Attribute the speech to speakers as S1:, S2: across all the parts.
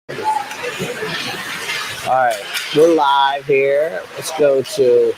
S1: All right, we're live here. Let's go to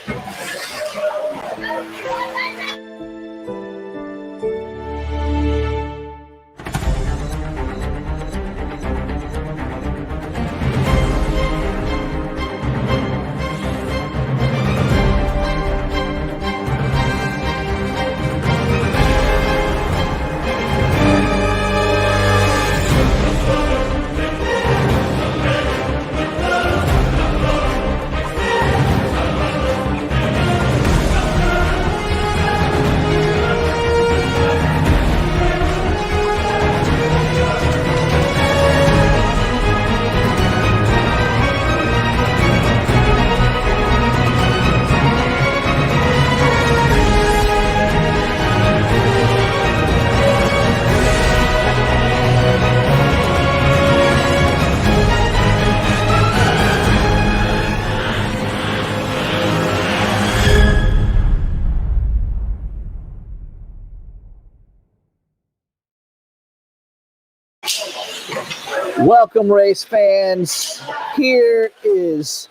S1: welcome, race fans. Here is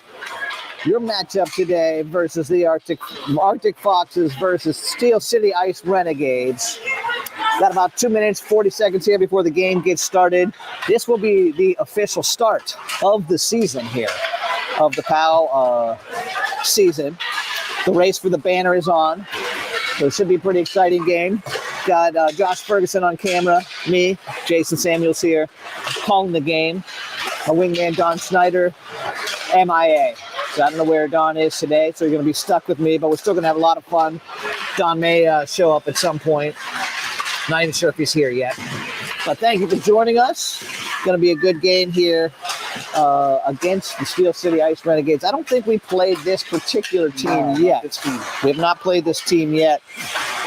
S1: your matchup today versus the Arctic Foxes versus Steel City Ice Renegades. Got about 2 minutes, 40 seconds here before the game gets started. This will be the official start of the season here, of the PAHL season. The race for the banner is on, so it should be a pretty exciting game. Got Josh Ferguson on camera, me, Jason Samuels here, calling the game. My wingman, Don Snyder, MIA. So I don't know where Don is today, so you're going to be stuck with me, but we're still going to have a lot of fun. Don may show up at some point. Not even sure if he's here yet. But thank you for joining us. It's going to be a good game here against the Steel City Ice Renegades. I don't think we played this particular team yet. We have not played this team yet.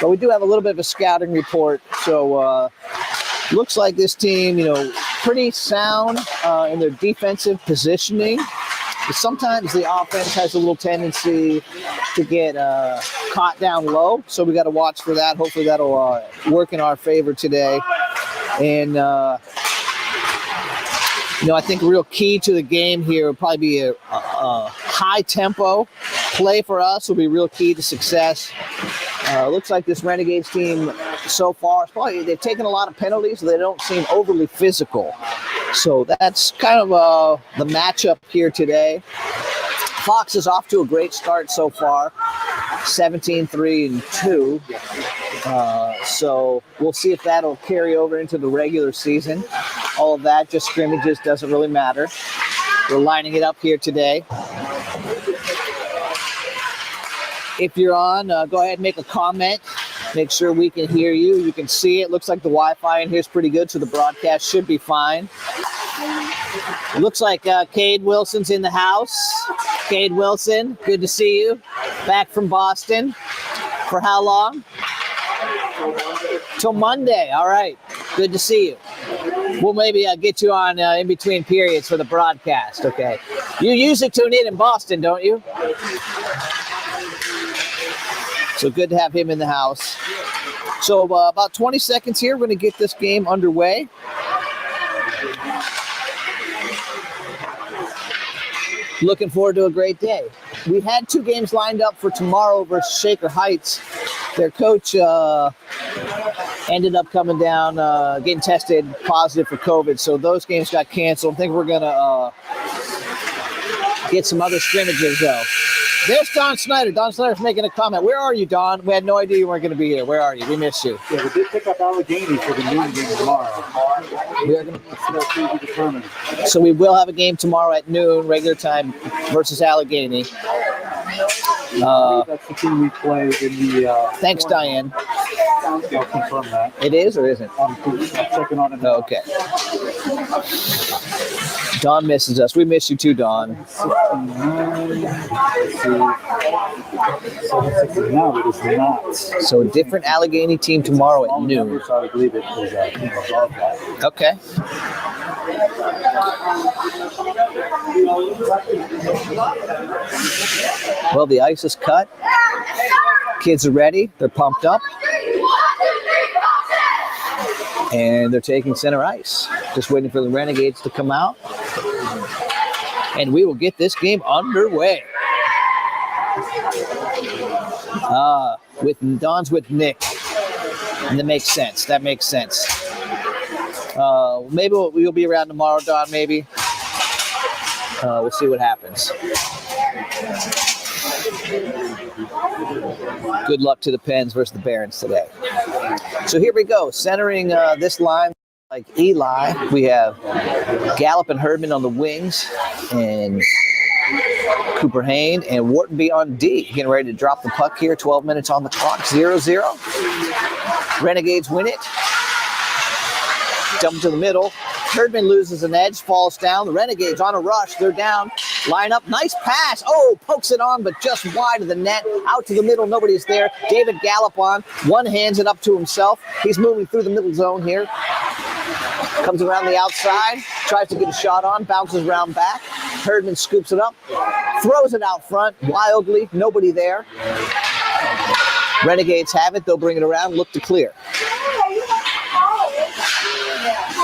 S1: But we do have a little bit of a scouting report. So looks like this team, pretty sound in their defensive positioning. But sometimes the offense has a little tendency to get caught down low. So we got to watch for that. Hopefully that'll work in our favor today. And, I think a real key to the game here would probably be a high tempo play for us will be real key to success. Looks like this Renegades team so far, they've taken a lot of penalties, so they don't seem overly physical. So that's kind of the matchup here today. Fox is off to a great start so far, 17-3-2. So we'll see if that'll carry over into the regular season. All of that, just scrimmages, doesn't really matter. We're lining it up here today. If you're on, go ahead and make a comment. Make sure we can hear you. You can see it. Looks like the Wi-Fi in here is pretty good, so the broadcast should be fine. Looks like Cade Wilson's in the house. Cade Wilson, good to see you. Back from Boston. For how long? Till Monday. All right. Good to see you. We'll maybe get you on in between periods for the broadcast, okay? You usually tune in Boston, don't you? So good to have him in the house. So about 20 seconds here, we're going to get this game underway. Looking forward to a great day. We had 2 games lined up for tomorrow versus Shaker Heights. Their coach ended up coming down, getting tested positive for COVID, so those games got canceled. I think we're going to get some other scrimmages, though. There's Don Snyder. Don Snyder's making a comment. Where are you, Don? We had no idea you weren't going to be here. Where are you? We missed you.
S2: Yeah, we did pick up Allegheny for the noon game tomorrow.
S1: We are going to be determined. So we will have a game tomorrow at noon, regular time, versus Allegheny.
S2: That's the team we played in the...
S1: thanks, Diane.
S2: I'll confirm that.
S1: It is or isn't?
S2: I'm checking on it now.
S1: Okay. Don misses us. We miss you too, Don.
S2: 69. No, it is not.
S1: So a different Allegheny team tomorrow at noon.
S2: I believe it was above that.
S1: Okay. Well, the ice is cut. Kids are ready. They're pumped up. And they're taking center ice. Just waiting for the Renegades to come out. And we will get this game underway. With Don's with Nick. And that makes sense. That makes sense. Maybe we'll be around tomorrow, Don, maybe. We'll see what happens. Good luck to the Pens versus the Barons today. So here we go. Centering this line like Eli, we have Gallup and Herdman on the wings, and Cooper Hain and Whartonby on D. Getting ready to drop the puck here. 12 minutes on the clock. 0-0. Renegades win it. Jump to the middle. Herdman loses an edge, falls down. The Renegades on a rush. They're down. Line up. Nice pass. Oh, pokes it on, but just wide of the net. Out to the middle. Nobody's there. David Gallup on. One hands it up to himself. He's moving through the middle zone here. Comes around the outside. Tries to get a shot on. Bounces around back. Herdman scoops it up. Throws it out front wildly. Nobody there. Renegades have it. They'll bring it around. Look to clear.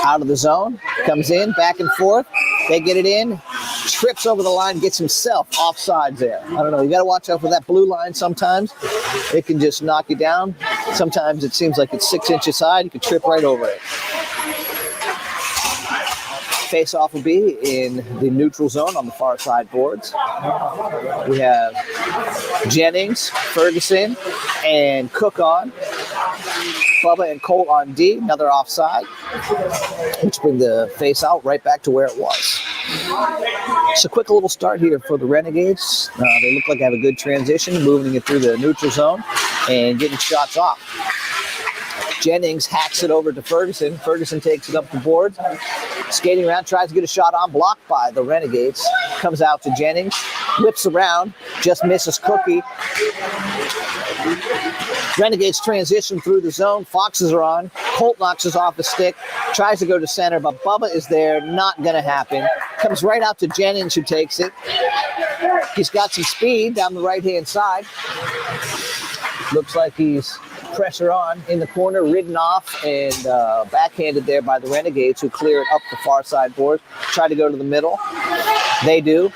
S1: Out of the zone. Comes in. Back and forth. They get it in. Trips over the line. Gets himself offsides there. I don't know. You got to watch out for that blue line sometimes. It can just knock you down. Sometimes it seems like it's 6 inches high. You can trip right over it. Face-off will be in the neutral zone on the far side boards. We have Jennings, Ferguson, and Cook on. Bubba and Colt on D, another offside, which bring the face-out right back to where it was. So quick little start here for the Renegades. They look like they have a good transition, moving it through the neutral zone and getting shots off. Jennings hacks it over to Ferguson. Ferguson takes it up the board. Skating around, tries to get a shot on, blocked by the Renegades. Comes out to Jennings, whips around, just misses Cookie. Renegades transition through the zone. Foxes are on. Colt knocks us off the stick. Tries to go to center, but Bubba is there. Not going to happen. Comes right out to Jennings, who takes it. He's got some speed down the right-hand side. Looks like he's pressure on in the corner, ridden off and backhanded there by the Renegades, who clear it up the far side board. Try to go to the middle. They do.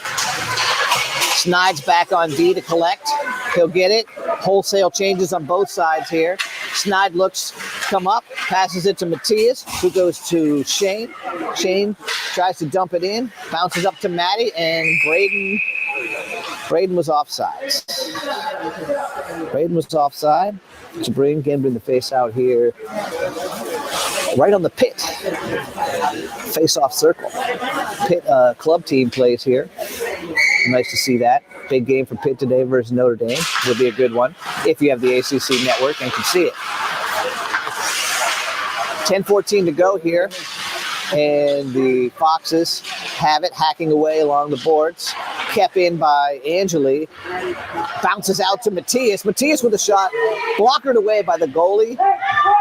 S1: Snide's back on D to collect. He'll get it. Wholesale changes on both sides here. Snide looks come up, passes it to Matthias, who goes to Shane. Shane tries to dump it in, bounces up to Matty, and Braden was offside. Braden was offside. To bring the face out here. Right on the Pitt. Face-off circle. Pitt club team plays here. Nice to see that. Big game for Pitt today versus Notre Dame. Will be a good one if you have the ACC network and can see it. 10:14 to go here. And the Foxes have it, hacking away along the boards. Kept in by Angeli. Bounces out to Matthias. Matthias with a shot. Blockered away by the goalie,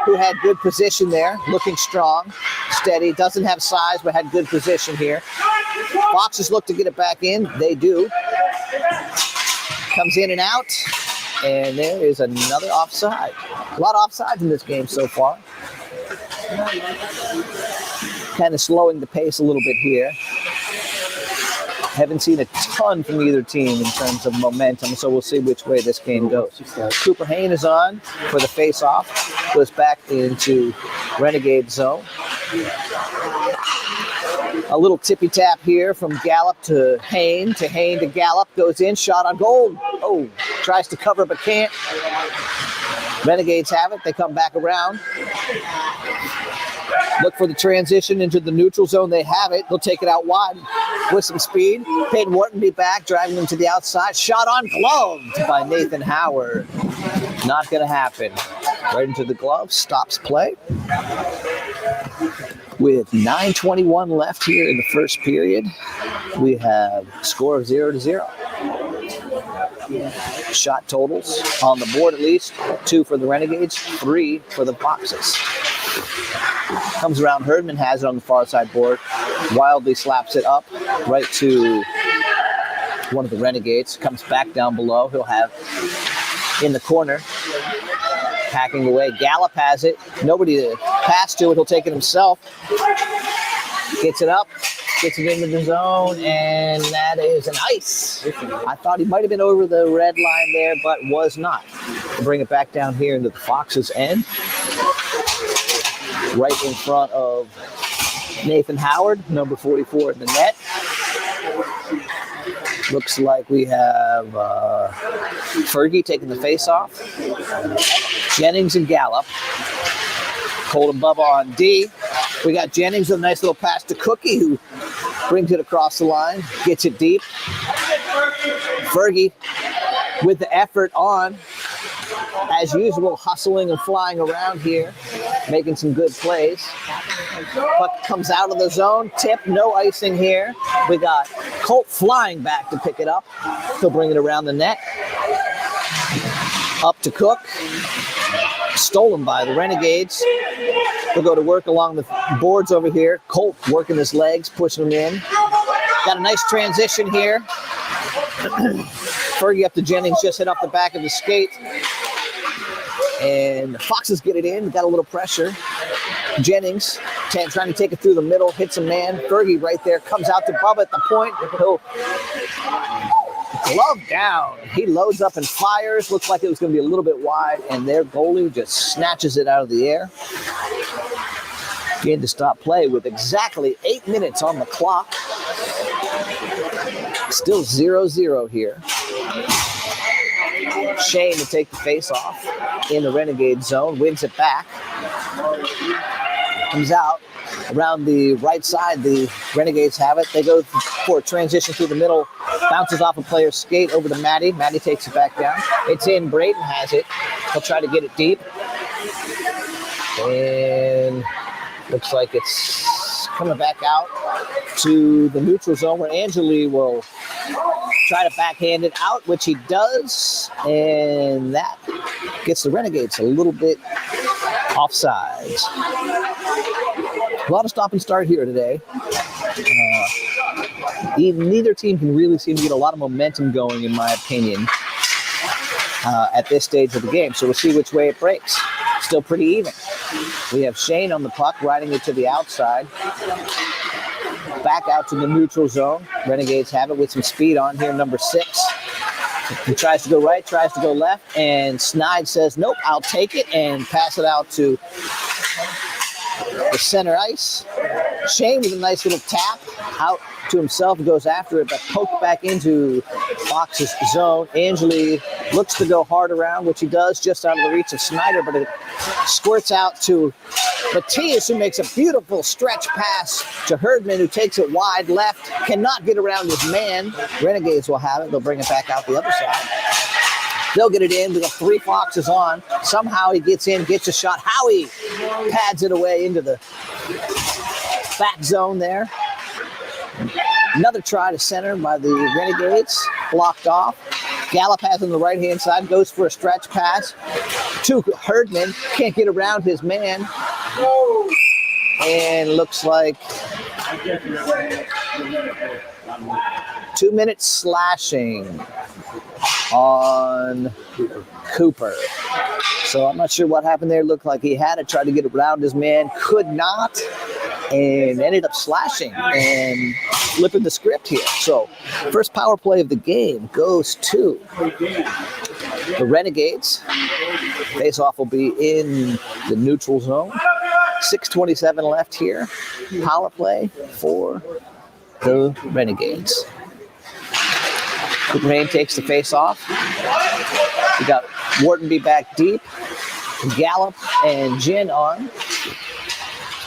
S1: who had good position there. Looking strong, steady. Doesn't have size, but had good position here. Foxes look to get it back in. They do. Comes in and out. And there is another offside. A lot of offsides in this game so far. Kind of slowing the pace a little bit here. Haven't seen a ton from either team in terms of momentum, so we'll see which way this game goes. Cooper Hain is on for the face-off. Goes back into Renegade zone. A little tippy-tap here from Gallup to Hain to Gallup. Goes in, shot on goal. Oh, tries to cover but can't. Renegades have it. They come back around. Look for the transition into the neutral zone. They have it. They'll take it out wide with some speed. Peyton Whartonby back, driving them to the outside. Shot on gloved by Nathan Howard. Not going to happen. Right into the glove. Stops play. With 9:21 left here in the first period, we have a score of 0-0. Shot totals on the board, at least 2 for the Renegades, 3 for the Foxes. Comes around, Herdman has it on the far side board. Wildly slaps it up right to one of the Renegades. Comes back down below. He'll have in the corner. Hacking away. Gallup has it. Nobody to pass to it. He'll take it himself. Gets it up. Gets it into the zone, and that is an ice. I thought he might have been over the red line there, but was not. We'll bring it back down here into the Fox's end. Right in front of Nathan Howard, number 44 in the net. Looks like we have Fergie taking the face off. Jennings and Gallup. Cold and Bubba on D. We got Jennings with a nice little pass to Cookie, who brings it across the line, gets it deep. Fergie with the effort on. As usual, hustling and flying around here, making some good plays. Puck comes out of the zone, tip, no icing here. We got Colt flying back to pick it up. He'll bring it around the net. Up to Cook. Stolen by the Renegades. They'll go to work along the boards over here. Colt working his legs, pushing them in. Got a nice transition here. Fergie up to Jennings, just hit off the back of the skate. And the Foxes get it in, got a little pressure. Jennings trying to take it through the middle, hits a man. Fergie right there, comes out to Bubba at the point. He'll glove down. He loads up and fires. Looks like it was going to be a little bit wide, and their goalie just snatches it out of the air. Game to stop play with exactly 8 minutes on the clock. Still 0-0 here. Shane to take the face off in the Renegade zone, wins it back. Comes out around the right side. The Renegades have it. They go for a transition through the middle. Bounces off a player's skate over to Matty. Matty takes it back down. It's in. Braden has it. He'll try to get it deep. And looks like it's coming back out to the neutral zone where Angeli will try to backhand it out, which he does. And that gets the Renegades a little bit offsides. A lot of stop and start here today. Neither team can really seem to get a lot of momentum going, in my opinion, at this stage of the game. So we'll see which way it breaks. Still pretty even. We have Shane on the puck, riding it to the outside. Back out to the neutral zone. Renegades have it with some speed on here, number 6. He tries to go right, tries to go left, and Snide says, nope, I'll take it, and pass it out to the center ice. Shane with a nice little tap out to himself, goes after it, but poked back into Fox's zone. Angeli looks to go hard around, which he does just out of the reach of Snyder, but it squirts out to Matthias, who makes a beautiful stretch pass to Herdman, who takes it wide left, cannot get around his man. Renegades will have it. They'll bring it back out the other side. They'll get it in. We got 3 Foxes on. Somehow he gets in, gets a shot. Howie pads it away into the back zone there. Another try to center by the Renegades. Blocked off. Gallup has on the right-hand side. Goes for a stretch pass to Herdman. Can't get around his man. And looks like 2 minutes slashing on Cooper. So I'm not sure what happened there. Looked like he had it, tried to get around his man, could not, and ended up slashing and flipping the script here. So first power play of the game goes to the Renegades. Face-off will be in the neutral zone. 6:27 left here. Power play for the Renegades. Cooper takes the face off. We got Whartonby back deep. Gallup and Gin on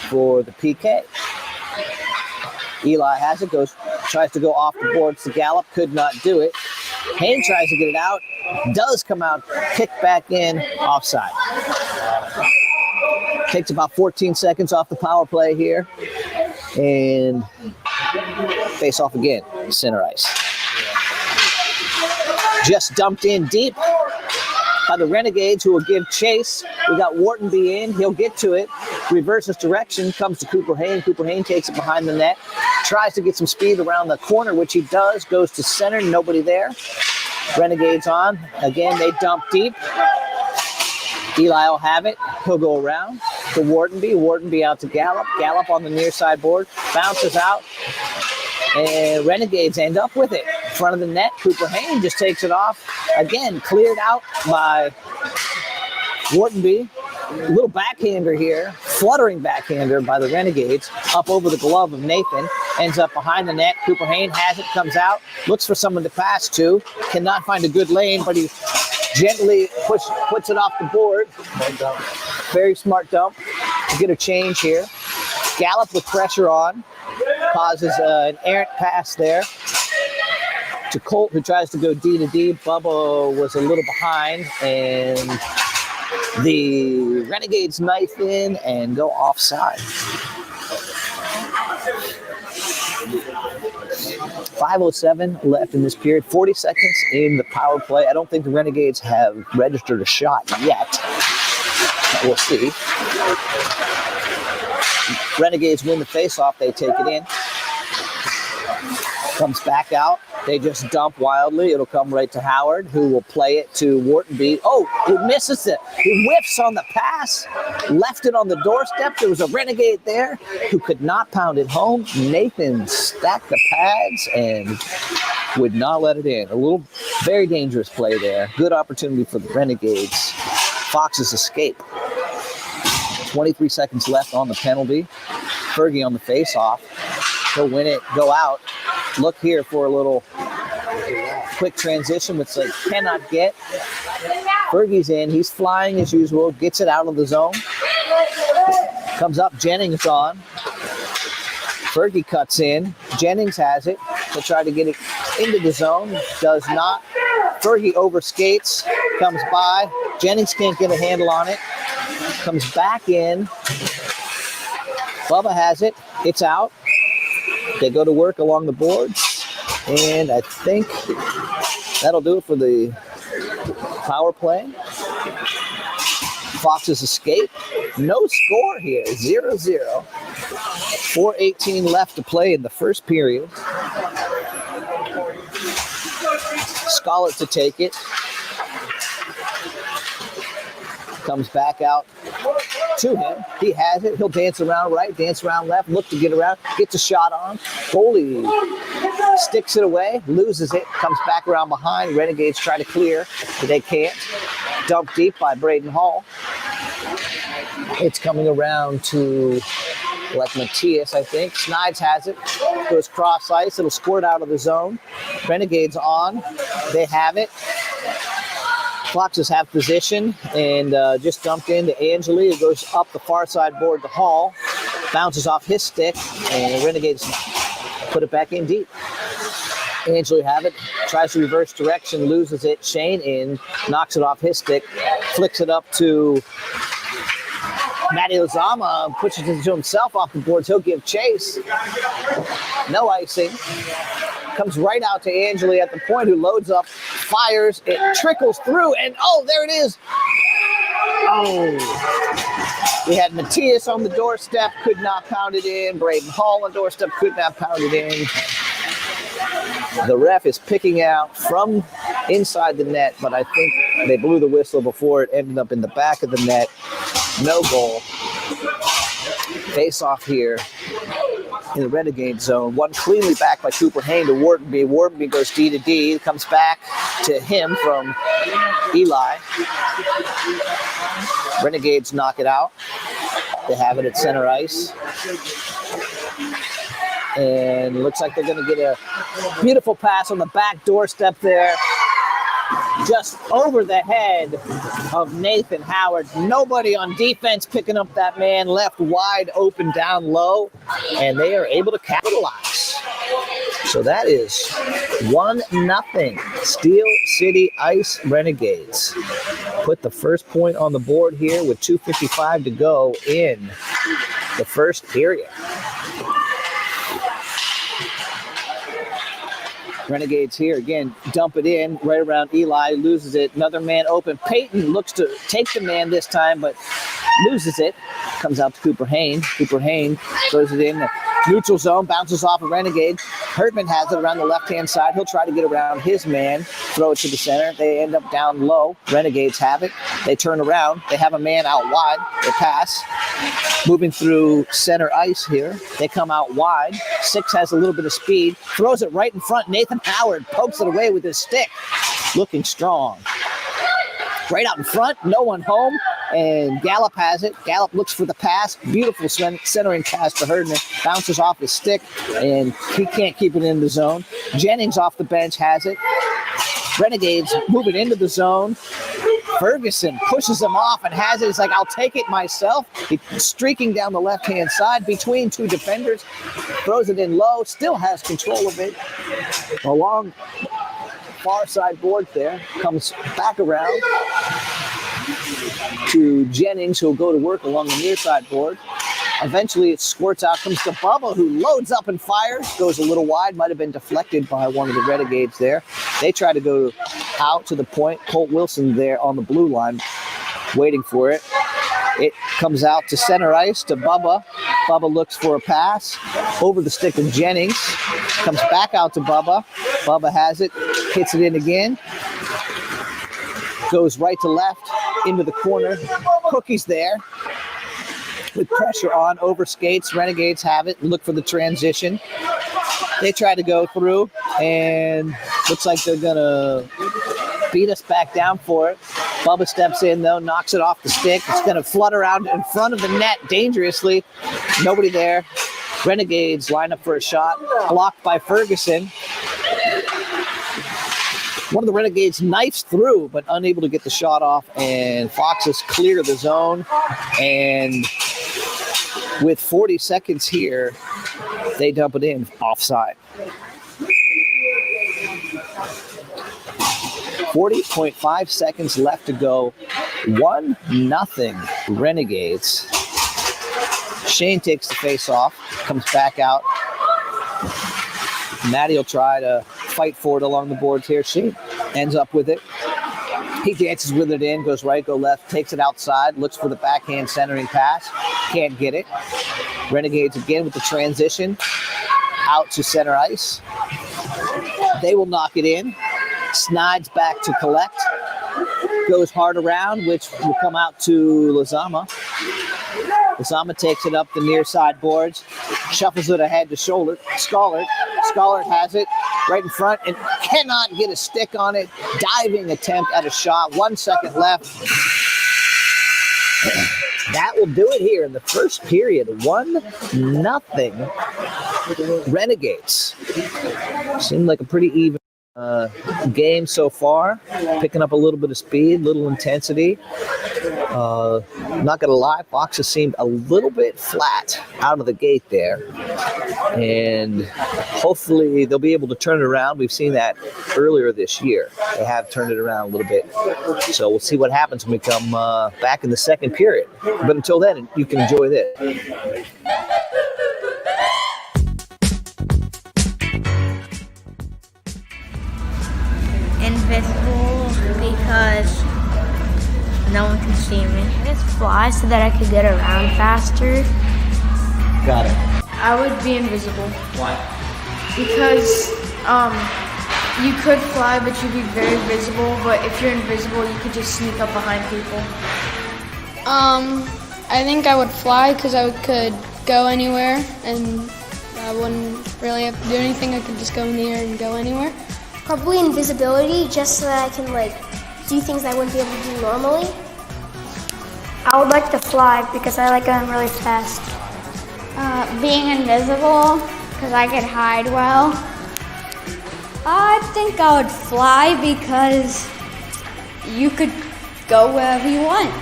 S1: for the PK. Eli has it, tries to go off the boards to Gallup, could not do it. Hayne tries to get it out, does come out, kicked back in, offside. Takes about 14 seconds off the power play here. And face off again, center ice. Just dumped in deep by the Renegades, who will give chase. We got Whartonby in. He'll get to it. Reverses direction. Comes to Cooper Hayne. Cooper Hayne takes it behind the net. Tries to get some speed around the corner, which he does. Goes to center. Nobody there. Renegades on. Again, they dump deep. Eli will have it. He'll go around to Whartonby. Whartonby out to Gallup. Gallup on the near side board. Bounces out. And Renegades end up with it. In front of the net, Cooper Hayne just takes it off. Again, cleared out by Whartonby. A little backhander here, fluttering backhander by the Renegades, up over the glove of Nathan, ends up behind the net. Cooper Hayne has it, comes out, looks for someone to pass to, cannot find a good lane, but he gently puts it off the board. Very smart dump to get a change here. Gallup with pressure on, causes an errant pass there to Colt, who tries to go D to D. Bubba was a little behind, and the Renegades knife in and go offside. 5:07 left in this period. 40 seconds in the power play. I don't think the Renegades have registered a shot yet. We'll see. Renegades win the faceoff. They take it in. Comes back out. They just dump wildly. It'll come right to Howard, who will play it to Whartonby. Oh, he misses it. He whiffs on the pass, left it on the doorstep. There was a Renegade there who could not pound it home. Nathan stacked the pads and would not let it in. A little, very dangerous play there. Good opportunity for the Renegades. Foxes escape. 23 seconds left on the penalty. Fergie on the face-off. He'll win it, go out. Look here for a little quick transition, which they cannot get. Fergie's in. He's flying as usual. Gets it out of the zone. Comes up. Jennings on. Fergie cuts in. Jennings has it. He'll try to get it into the zone. Does not. Fergie overskates. Comes by. Jennings can't get a handle on it. Comes back in. Bubba has it. It's out. They go to work along the boards, and I think that'll do it for the power play. Foxes escape. No score here, 0-0. 4:18 left to play in the first period. Scarlett to take it. Comes back out to him. He has it. He'll dance around right, dance around left, look to get around, gets a shot on. Goalie sticks it away, loses it, comes back around behind. Renegades try to clear, but they can't. Dumped deep by Braden Hall. It's coming around to like Matthias, I think. Snides has it. Goes cross ice. It'll squirt out of the zone. Renegades on. They have it. Foxes have position and just dumped into Angeli. It goes up the far side board to Hall. Bounces off his stick, and Renegades put it back in deep. Angeli have it. Tries to reverse direction, loses it. Shane in, knocks it off his stick, flicks it up to Matty Ozama, pushes it to himself off the boards. He'll give chase. No icing. Comes right out to Angeli at the point, who loads up, fires, it trickles through, and oh, there it is. Oh. We had Matthias on the doorstep, could not pound it in. Braden Hall on the doorstep, could not pound it in. The ref is picking out from inside the net, but I think they blew the whistle before it ended up in the back of the net. No goal. Face off here in the Renegade zone. One cleanly back by Cooper Hayne to Whartonby. Whartonby goes D to D. Comes back to him from Eli. Renegades knock it out. They have it at center ice. And looks like they're going to get a beautiful pass on the back doorstep there. Just over the head of Nathan Howard. Nobody on defense picking up that man, left wide open down low, and they are able to capitalize. So that is 1-0 Steel City Ice Renegades. Put the first point on the board here with 2:55 to go in the first period. Renegades here again, dump it in right around Eli, loses it. Another man open. Peyton looks to take the man this time, but loses it. Comes out to Cooper Hayne. Cooper Hayne throws it in the neutral zone, bounces off a Renegade. Herdman has it around the left-hand side. He'll try to get around his man, throw it to the center. They end up down low. Renegades have it. They turn around. They have a man out wide. They pass. Moving through center ice here. They come out wide. Six has a little bit of speed. Throws it right in front. Nathan Howard pokes it away with his stick. Looking strong. Right out in front. No one home. And Gallup has it. Gallup looks for the pass. Beautiful centering pass to Herdman. Bounces off his stick, and he can't keep it in the zone. Jennings off the bench has it. Renegades moving into the zone. Ferguson pushes him off and has it. He's like, I'll take it myself. He's streaking down the left-hand side between two defenders. Throws it in low. Still has control of it. Along far side board there. Comes back around to Jennings, who'll go to work along the near side board. Eventually it squirts out, comes to Bubba, who loads up and fires, goes a little wide, might have been deflected by one of the Renegades there. They try to go out to the point. Colt Wilson there on the blue line, waiting for it. It comes out to center ice to Bubba. Bubba looks for a pass over the stick of Jennings. Comes back out to Bubba. Bubba has it, hits it in again. Goes right to left into the corner. Cookie's there with pressure on, over skates. Renegades have it. Look for the transition. They try to go through, and looks like they're going to beat us back down for it. Bubba steps in, though, knocks it off the stick. It's going to flutter around in front of the net dangerously. Nobody there. Renegades line up for a shot. Blocked by Ferguson. One of the Renegades knifes through, but unable to get the shot off, and Foxes clear the zone. And with 40 seconds here, they dump it in offside. 40.5 seconds left to go. 1-0 Renegades. Shane takes the face off, comes back out. Matty will try to fight for it along the boards here. Shane ends up with it. He dances with it in, goes right, go left, takes it outside, looks for the backhand centering pass. Can't get it. Renegades again with the transition out to center ice. They will knock it in. Snides back to collect. Goes hard around, which will come out to Lozama. Lozama takes it up the near side boards, shuffles it ahead to Schollert. Schollert has it right in front and cannot get a stick on it. Diving attempt at a shot. 1 second left. That will do it here in the first period. 1-0 Renegades. Seemed like a pretty even game so far. Picking up a little bit of speed, little intensity. Not going to lie, Foxes seemed a little bit flat out of the gate there. And hopefully they'll be able to turn it around. We've seen that earlier this year. They have turned it around a little bit. So we'll see what happens when we come back in the second period. But until then, you can enjoy this.
S3: Invisible because no one can see me. I just fly so that I could get around faster.
S1: Got it.
S4: I would be invisible
S1: Why?
S4: because you could fly, but you'd be very visible. But if you're invisible, you could just sneak up behind people.
S5: I think I would fly because I could go anywhere and I wouldn't really have to do anything. I could just go in the air and go anywhere.
S6: Probably invisibility, just so that I can do things I wouldn't be able to do normally.
S7: I would like to fly because I like going really fast.
S8: Being invisible because I could hide well.
S9: I think I would fly because you could go wherever you want.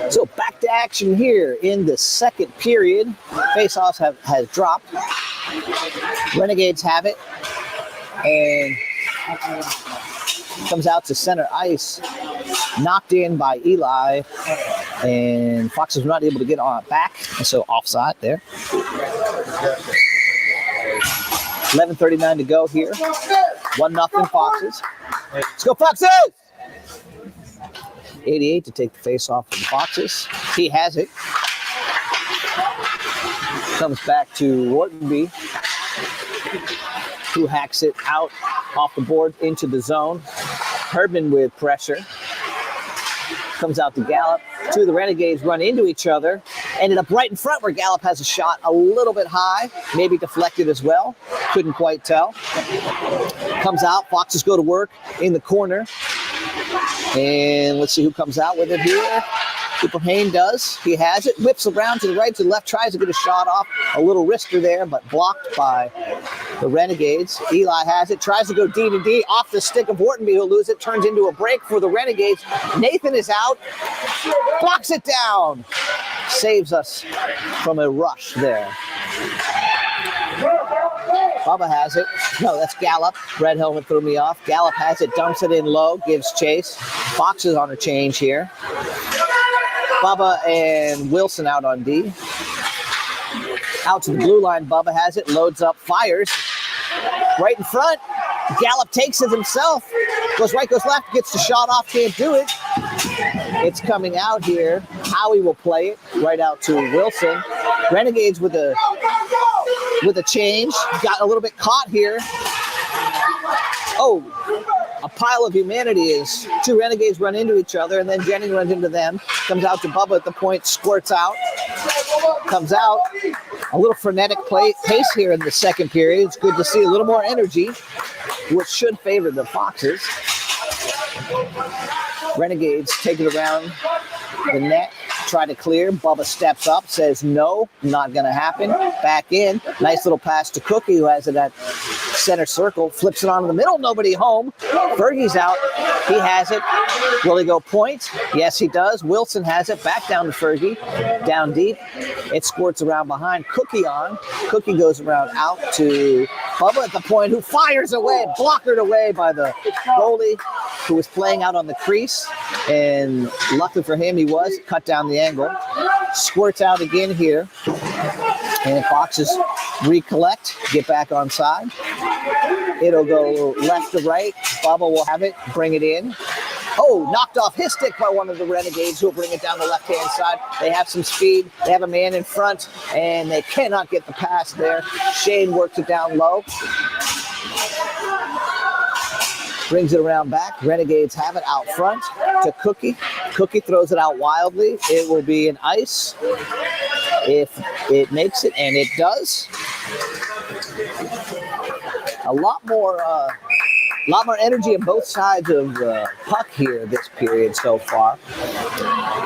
S1: So back to action here in the second period. Face-off has dropped. Renegades have it. And comes out to center ice. Knocked in by Eli. And Foxes were not able to get on back, and so offside there. 11:39 to go here. 1-0 Foxes. Let's go Foxes! 88 to take the face off from the Foxes. He has it. Comes back to Whartonby, who hacks it out off the board into the zone. Herdman with pressure. Comes out to Gallup. Two of the Renegades run into each other. Ended up right in front where Gallup has a shot a little bit high, maybe deflected as well. Couldn't quite tell. Comes out. Foxes go to work in the corner. And let's see who comes out with it here. Cooper Hayne does. He has it. Whips around to the right, to the left. Tries to get a shot off. A little risker there, but blocked by the Renegades. Eli has it. Tries to go D to D. Off the stick of Whartonby, who'll lose it. Turns into a break for the Renegades. Nathan is out. Blocks it down. Saves us from a rush there. Bubba has it. No, that's Gallup. Red helmet threw me off. Gallup has it, dumps it in low, gives chase. Foxes on a change here. Bubba and Wilson out on D. Out to the blue line. Bubba has it, loads up, fires. Right in front. Gallup takes it himself. Goes right, goes left, gets the shot off, can't do it. It's coming out here. Howie will play it right out to Wilson. Renegades with a change. Got a little bit caught here. Oh, a pile of humanity is two Renegades run into each other, and then Jennings runs into them. Comes out to Bubba at the point, squirts out. Comes out. A little frenetic pace here in the second period. It's good to see a little more energy, which should favor the Foxes. Renegades take it around the net, try to clear. Bubba steps up, says no, not going to happen. Back in. Nice little pass to Cookie, who has it at center circle. Flips it on in the middle. Nobody home. Fergie's out. He has it. Will he go point? Yes, he does. Wilson has it. Back down to Fergie. Down deep. It squirts around behind. Cookie on. Cookie goes around out to Bubba at the point, who fires away. Blockered away by the goalie, who was playing out on the crease. And luckily for him, he was cut down the angle. Squirts out again here. And Foxes recollect, get back on side. It'll go left to right. Bubba will have it, bring it in. Oh, knocked off his stick by one of the Renegades, who will bring it down the left-hand side. They have some speed. They have a man in front, and they cannot get the pass there. Shane works it down low. Brings it around back. Renegades have it out front to Cookie. Cookie throws it out wildly. It will be an ice if it makes it, and it does. A lot more energy on both sides of the puck here this period so far.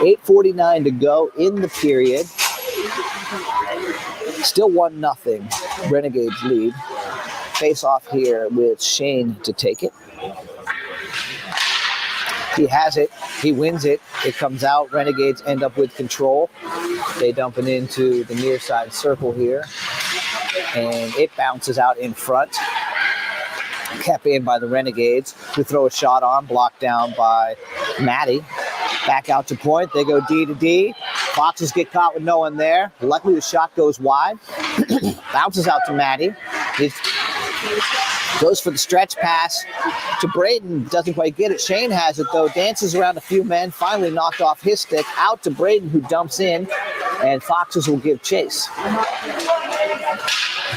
S1: 8:49 to go in the period. Still 1-0. Renegades lead. Face off here with Shane to take it. He has it. He wins it. It comes out. Renegades end up with control. They dump it into the near side circle here. And it bounces out in front. Kept in by the Renegades, who throw a shot on, blocked down by Maddie. Back out to point. They go D to D. Foxes get caught with no one there. Luckily, the shot goes wide. Bounces out to Maddie. It goes for the stretch pass to Braden. Doesn't quite get it. Shane has it, though. Dances around a few men. Finally knocked off his stick. Out to Braden, who dumps in. And Foxes will give chase.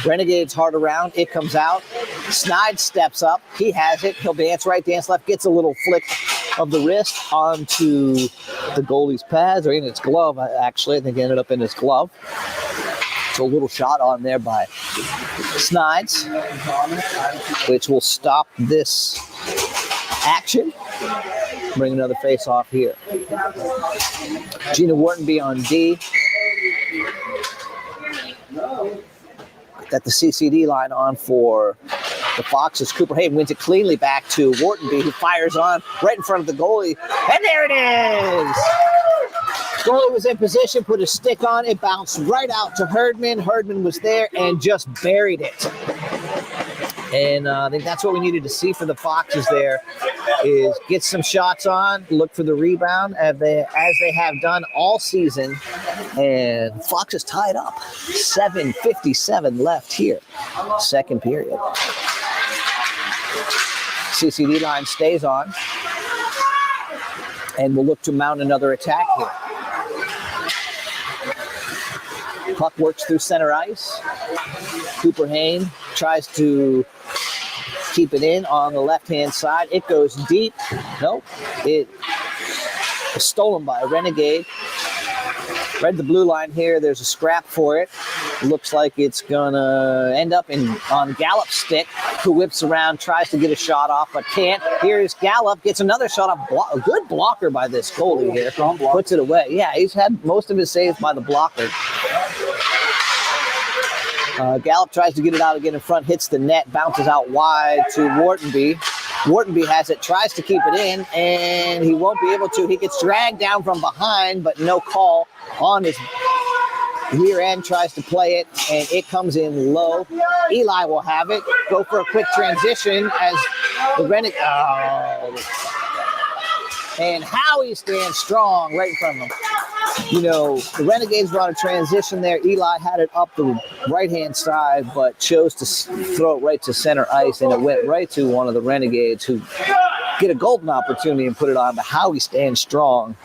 S1: Renegades hard around. It comes out. Snide steps up. He has it. He'll dance right, dance left. Gets a little flick of the wrist onto the goalie's pads, or in his glove, actually. I think it ended up in his glove. So a little shot on there by Snides, which will stop this action. Bring another face off here. Gina Whartonby on D. Got the CCD line on for the Foxes. Cooper Hayden wins it cleanly back to Whartonby, who fires on right in front of the goalie. And there it is! Goalie was in position, put his stick on. It bounced right out to Herdman. Herdman was there and just buried it. And I think that's what we needed to see for the Foxes there, is get some shots on, look for the rebound as they have done all season. And Foxes tied up. 7:57 left here. Second period. CCD line stays on. And we'll look to mount another attack here. Puck works through center ice. Cooper Hain tries to keep it in on the left-hand side. It goes deep. Nope. It was stolen by a Renegade. Read the blue line here. There's a scrap for it. Looks like it's going to end up on Gallup's stick, who whips around, tries to get a shot off, but can't. Here's Gallup, gets another shot off. A good blocker by this goalie here. Puts it away. Yeah, he's had most of his saves by the blocker. Gallup tries to get it out again in front, hits the net, bounces out wide to Whartonby. Whartonby has it, tries to keep it in, and he won't be able to. He gets dragged down from behind, but no call on his rear end, tries to play it, and it comes in low. Eli will have it, go for a quick transition as the Renegades. And Howie stands strong right in front of him. You know, the Renegades were on a transition there. Eli had it up the right-hand side, but chose to throw it right to center ice, and it went right to one of the Renegades, who get a golden opportunity and put it on. But Howie stands strong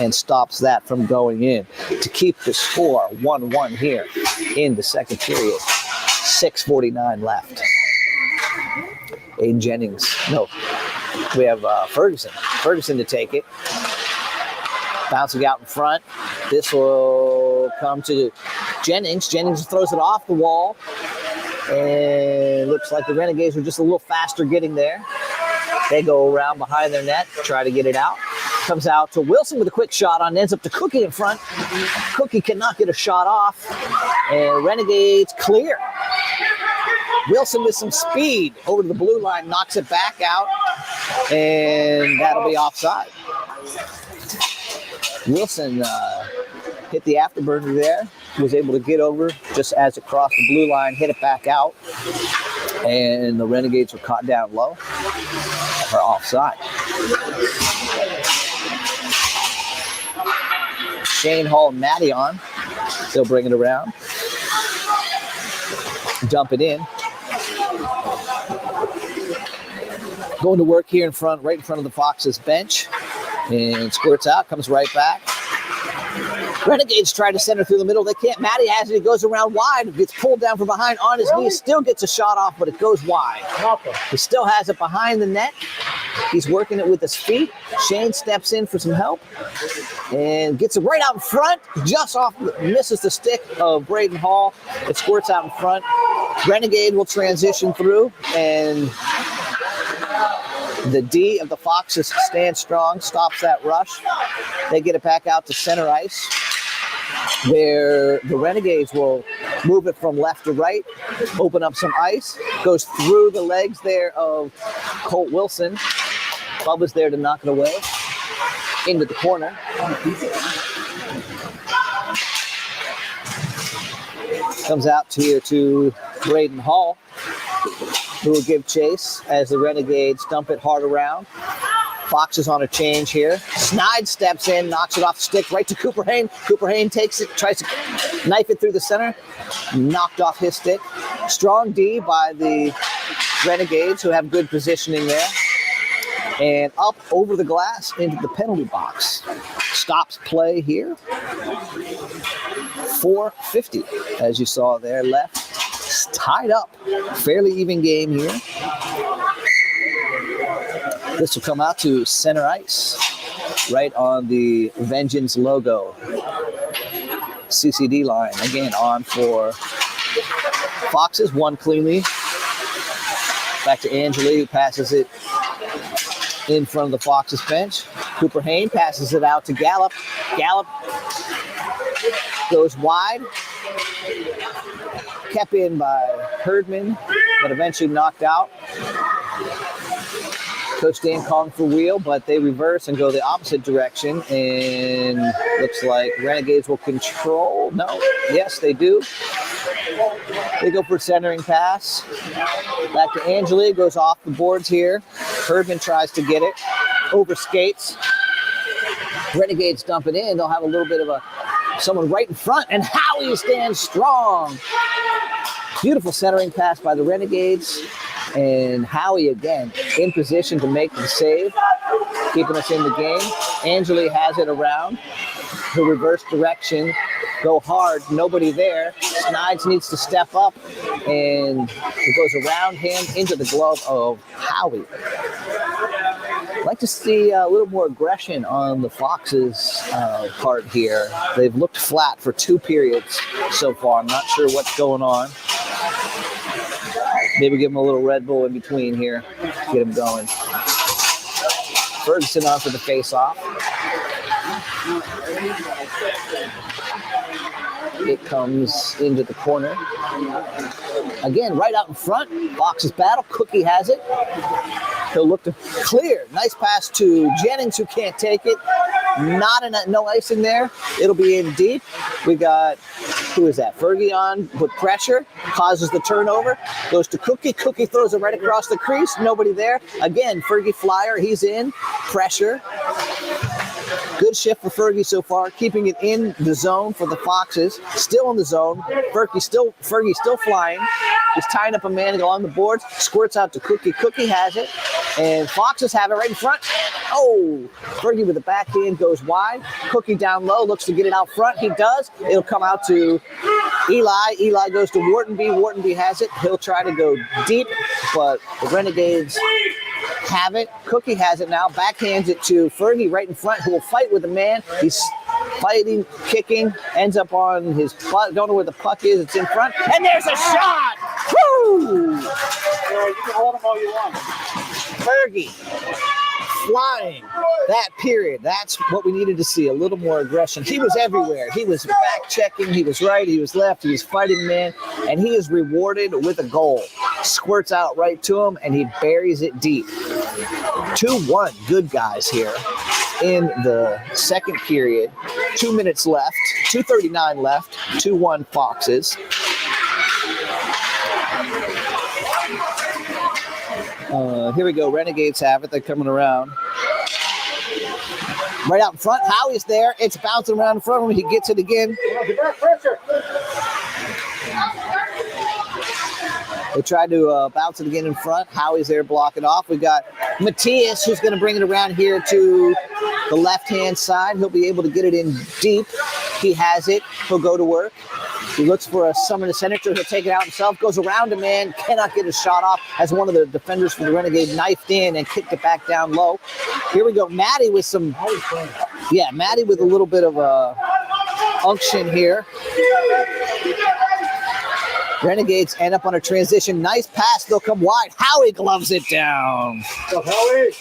S1: and stops that from going in to keep the score 1-1 here in the second period. 6:49 left. Aiden Jennings. No, we have Ferguson. Ferguson to take it. Bouncing out in front. This will come to Jennings. Jennings throws it off the wall. And looks like the Renegades are just a little faster getting there. They go around behind their net, try to get it out. Comes out to Wilson with a quick shot on, ends up to Cookie in front. Cookie cannot get a shot off. And Renegades clear. Wilson with some speed over to the blue line, knocks it back out. And that'll be offside. Wilson hit the afterburner there, was able to get over just as it crossed the blue line, hit it back out, and the Renegades were caught down low for offside. Shane Hall and Matty on. They'll bring it around. Dump it in. Going to work here in front, right in front of the Foxes bench. And squirts out, comes right back. Renegades try to center through the middle. They can't. Matty has it. He goes around wide. Gets pulled down from behind on his knees. Still gets a shot off, but it goes wide. He still has it behind the net. He's working it with his feet. Shane steps in for some help and gets it right out in front. Just off, misses the stick of Braden Hall. It squirts out in front. Renegade will transition through, and the D of the Foxes stands strong, stops that rush. They get it back out to center ice, where the Renegades will move it from left to right, open up some ice, goes through the legs there of Colt Wilson. Bubba's there to knock it away into the corner. Comes out here to Braden Hall, who will give chase as the Renegades dump it hard around. Fox is on a change here. Snide steps in, knocks it off the stick right to Cooper Hain. Cooper Hain takes it, tries to knife it through the center. Knocked off his stick. Strong D by the Renegades, who have good positioning there. And up over the glass into the penalty box. Stops play here. 4:50, as you saw there, left. It's tied up. Fairly even game here. This will come out to center ice, right on the Vengeance logo. CCD line, again, on for Foxes. One cleanly. Back to Angeli, who passes it in front of the Foxes bench. Cooper Hain passes it out to Gallup. Gallup goes wide. Kept in by Herdman, but eventually knocked out. Coach Dan calling for wheel, but they reverse and go the opposite direction. And looks like Renegades will control. No, yes, they do. They go for centering pass. Back to Angeli, goes off the boards here. Herdman tries to get it. Over skates. Renegades dump it in. They'll have a little bit of someone right in front, and Howie stands strong. Beautiful centering pass by the Renegades. And Howie again in position to make the save, keeping us in the game. Angeli has it around. He'll reverse direction, go hard, nobody there. Snides needs to step up, and it goes around him into the glove of Howie. I'd like to see a little more aggression on the Foxes' part here. They've looked flat for 2 periods so far. I'm not sure what's going on. Maybe give him a little Red Bull in between here, get him going. Ferguson on for the face-off. It comes into the corner. Again, right out in front. Fox's battle. Cookie has it. He'll look to clear. Nice pass to Jennings, who can't take it. No icing there. It'll be in deep. We got, who is that? Fergie on with pressure. Causes the turnover. Goes to Cookie. Cookie throws it right across the crease. Nobody there. Again, Fergie flyer. He's in. Pressure. Good shift for Fergie so far, keeping it in the zone for the Foxes. Still in the zone. Fergie still flying. He's tying up a man along the boards. Squirts out to Cookie. Cookie has it. And Foxes have it right in front. And Fergie with the backhand goes wide. Cookie down low, looks to get it out front. He does. It'll come out to Eli. Eli goes to Whartonby. Whartonby has it. He'll try to go deep, but the Renegades have it. Cookie has it now. Backhands it to Fergie right in front, who will fight with the man. He's fighting, kicking, ends up on his butt. Don't know where the puck is. It's in front. And there's a shot! Woo!
S2: You can hold them all you want.
S1: Fergie flying that period. That's what we needed to see. A little more aggression. He was everywhere. He was back checking. He was right. He was left. He was fighting man. And he is rewarded with a goal. Squirts out right to him, and he buries it deep. 2-1. Good guys here in the second period. 2 minutes left. 2:39 left. 2-1 Foxes. Here we go. Renegades have it. They're coming around. Right out in front. Howie's there. It's bouncing around in front of him. He gets it again. They tried to bounce it again in front. Howie's there blocking off. We got Matthias, who's going to bring it around here to the left-hand side. He'll be able to get it in deep. He has it. He'll go to work. He looks for a summon to center. He'll take it out himself. Goes around a man. Cannot get a shot off as one of the defenders for the Renegade knifed in and kicked it back down low. Here we go. Maddie with some... Yeah, Maddie with a little bit of unction here. Renegades end up on a transition. Nice pass. They'll come wide. Howie gloves it down.
S2: Go, Howie.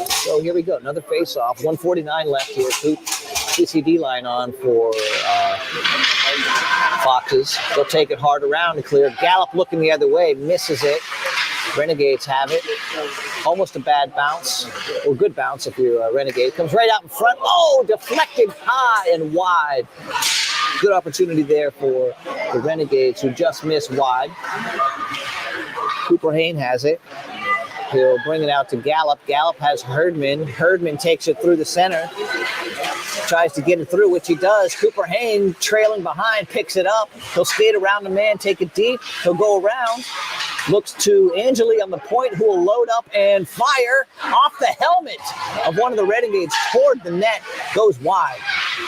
S1: So here we go. Another face-off. 1:49 left here. CCD line on for Foxes. They'll take it hard around and clear. Gallup looking the other way. Misses it. Renegades have it. Almost a bad bounce. Or good bounce if you're a Renegade. Comes right out in front. Oh, deflected high and wide. Good opportunity there for the Renegades, who just missed wide. Cooper Hain has it. He'll bring it out to Gallup. Gallup has Herdman. Herdman takes it through the center. Tries to get it through, which he does. Cooper Hain trailing behind, picks it up. He'll skate around the man, take it deep. He'll go around. Looks to Angeli on the point, who will load up and fire off the helmet of one of the Renegades toward the net. Goes wide.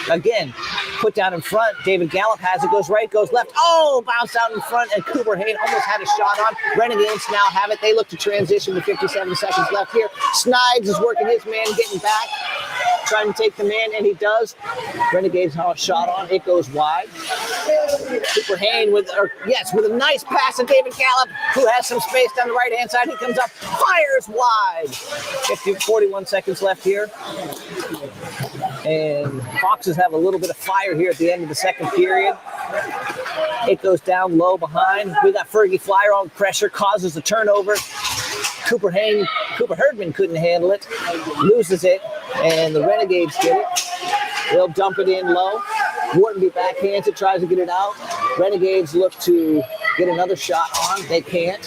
S1: Again, put down in front. David Gallup has it. Goes right, goes left. Oh, bounce out in front, and Cooper Hain almost had a shot on. Renegades now have it. They look to transition with 57 seconds left here. Snides is working his man, getting back. Trying to take the man, and he does. Renegades have a shot on. It goes wide. Cooper Hain with a nice pass to David Gallup, who has some space down the right-hand side. He comes up, fires wide. 41 seconds left here. And Foxes have a little bit of fire here at the end of the second period. It goes down low behind. We got Fergie Flyer on pressure, causes the turnover. Cooper Herdman couldn't handle it, loses it, and the Renegades get it. They'll dump it in low. Whartonby backhands it, tries to get it out. Renegades look to get another shot on. They can't.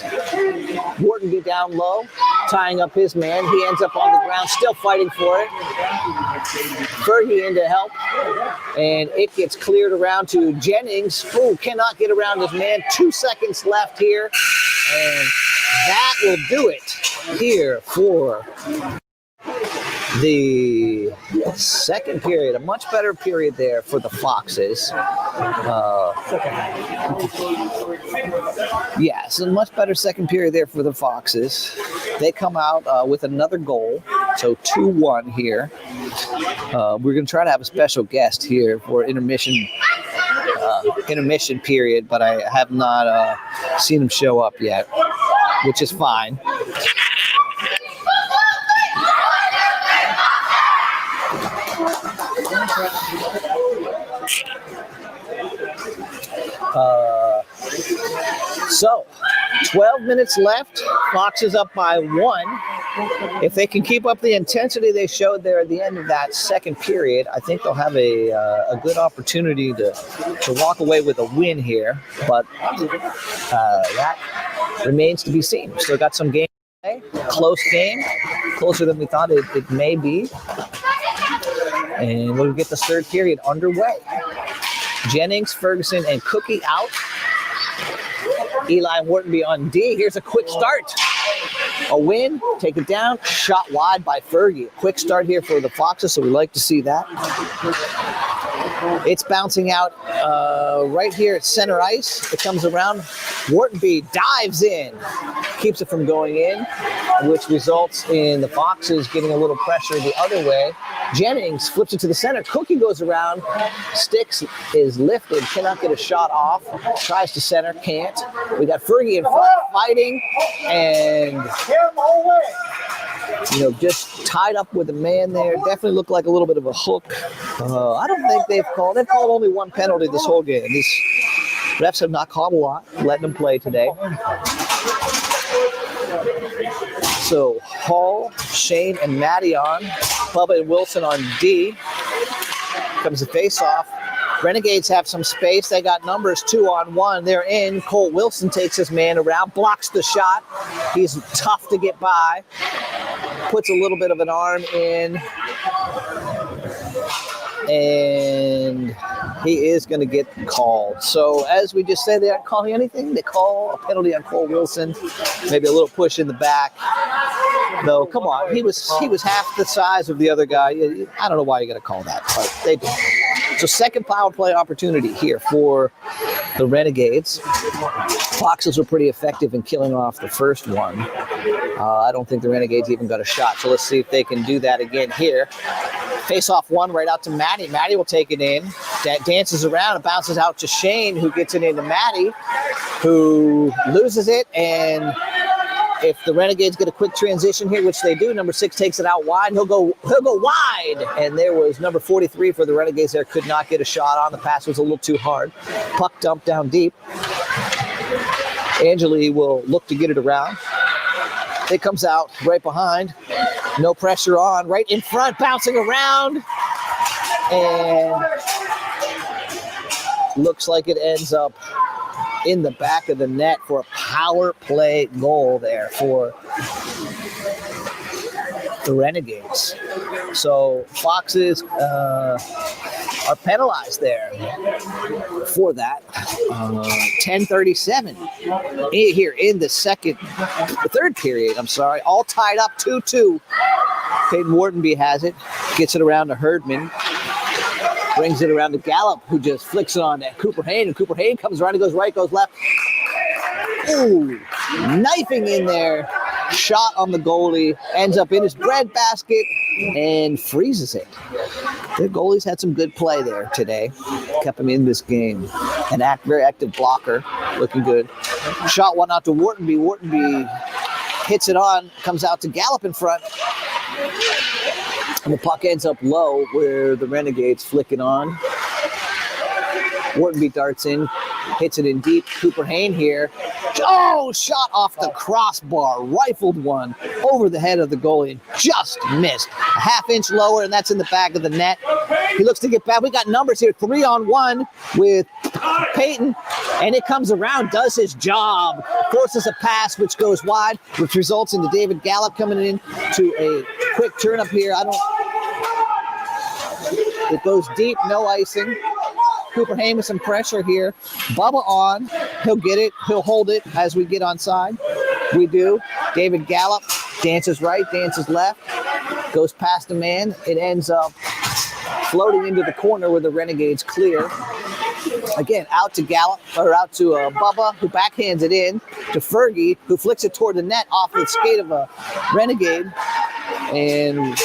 S1: Whartonby down low, tying up his man. He ends up on the ground, still fighting for it. Fergie in to help, and it gets cleared around to Jennings. Ooh, cannot get around his man. 2 seconds left here, and that will do it here for the second period. A much better period there for the Foxes. Yes, a much better second period there for the Foxes. They come out with another goal, so 2-1 here. We're going to try to have a special guest here for intermission period, but I have not seen him show up yet, which is fine. So, 12 minutes left. Foxes up by 1. If they can keep up the intensity they showed there at the end of that second period, I think they'll have a good opportunity to walk away with a win here. But that remains to be seen. Still got some game to play. Close game. Closer than we thought it may be. And we'll get the third period underway. Jennings, Ferguson, and Cookie out. Eli Whartonby on D. Here's a quick start. A win, take it down, shot wide by Fergie. Quick start here for the Foxes, so we like to see that. It's bouncing out right here at center ice. It comes around. Whartonby dives in, keeps it from going in, which results in the Foxes getting a little pressure the other way. Jennings flips it to the center. Cookie goes around. Sticks is lifted. Cannot get a shot off. Tries to center. Can't. We got Fergie in front fighting. And, just tied up with a man there. Definitely looked like a little bit of a hook. I don't think they've called only one penalty this whole game. These refs have not called a lot, letting them play today. So Hall, Shane, and Matty on. Bubba and Wilson on D. Comes the face-off. Renegades have some space. They got numbers 2-on-1. They're in. Cole Wilson takes his man around, blocks the shot. He's tough to get by. Puts a little bit of an arm in. And he is going to get called. So as we just said, they aren't calling anything. They call a penalty on Cole Wilson. Maybe a little push in the back. Though, come on, he was half the size of the other guy. I don't know why you got to call that, but they did. So second power play opportunity here for the Renegades. Foxes were pretty effective in killing off the first one. I don't think the Renegades even got a shot. So let's see if they can do that again here. Face off one right out to Matty. Matty will take it in. Dances around and bounces out to Shane, who gets it into Matty, who loses it. And if the Renegades get a quick transition here, which they do, number 6 takes it out wide. He'll go wide. And there was number 43 for the Renegades there. Could not get a shot on. The pass was a little too hard. Puck dumped down deep. Angeli will look to get it around. It comes out right behind. No pressure on. Right in front, bouncing around. And looks like it ends up in the back of the net for a power play goal there for the Renegades. So Foxes are penalized there for that. 10:37 here in the third period. All tied up 2-2. Peyton Whartonby has it, gets it around to Herdman. Brings it around to Gallup, who just flicks it on to Cooper Hayne, and Cooper Hayne comes around, he goes right, goes left. Ooh, knifing in there. Shot on the goalie, ends up in his bread basket, and freezes it. The goalies had some good play there today. Kept him in this game. An very active blocker, looking good. Shot one out to Whartonby. Whartonby hits it on, comes out to Gallup in front. And the puck ends up low where the Renegades flick it on. Whartonby darts in, hits it in deep. Cooper Hain here. Oh, shot off the crossbar. Rifled one over the head of the goalie. Just missed. A half-inch lower, and that's in the back of the net. He looks to get back. We got numbers here. 3-on-1 with Peyton, and it comes around, does his job. Forces a pass, which goes wide, which results into David Gallup coming in to a quick turn up here. It goes deep, no icing. Cooper Hain with some pressure here. Bubba on. He'll get it. He'll hold it as we get onside. We do. David Gallup dances right, dances left. Goes past the man. It ends up floating into the corner where the Renegades clear. Again, out to Gallup, or out to Bubba, who backhands it in to Fergie, who flicks it toward the net off the skate of a Renegade. And